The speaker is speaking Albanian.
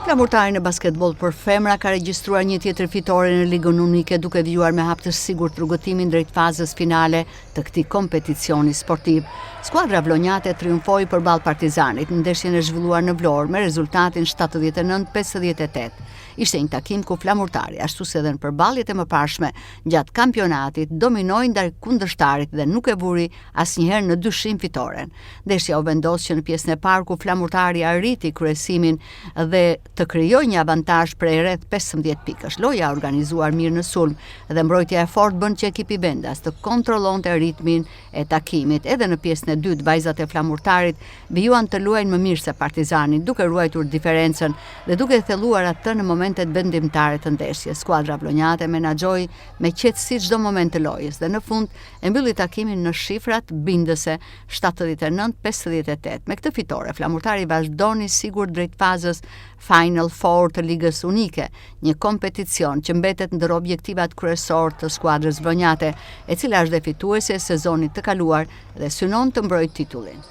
Flamurtari në basketbol për femra ka regjistruar një tjetër fitore në Ligën Unike duke vijur me hap të sigurt rrugëtimin drejt fazës finale të këtij kompeticioni sportiv. Skuadra vlonjate triumfoi përballë Partizanit në ndeshjen e zhvilluar në Vlorë me rezultatin 79-58. Ishte një takim ku Flamurtari, ashtu si edhe në përballjet e mëparshme gjatë kampionatit, dominoi ndaj kundërshtarit dhe nuk e vuri asnjëherë në dyshim fitoren. Ndeshja u vendos që në pjesën e parë ku Flamurtari arriti kryesimin dhe të krijoj një avantazh prej rreth 15 pikësh. Loja organizuar mirë në sulm dhe mbrojtja e fortë bën që ekipi vendas të kontrollonte ritmin e takimit. Edhe në pjesën e dytë vajzat e Flamurtarit vijuan të luajnë më mirë se Partizani, duke ruajtur diferencën dhe duke thelluar atë në momentet vendimtare të ndeshjes. Skuadra vlonjate menaxhoi me qetësi çdo moment të lojës dhe në fund e mbylli takimin në shifrat bindëse 79-58. Me këtë fitore Flamurtari vazhdoni sigurt drejt fazës Final Four të Ligës Unike, një kompeticion që mbetet ndër objektivat kryesor të skuadrës vlonjate, e cila është dhe fituese e sezonit të kaluar dhe synon të mbrojë titullin.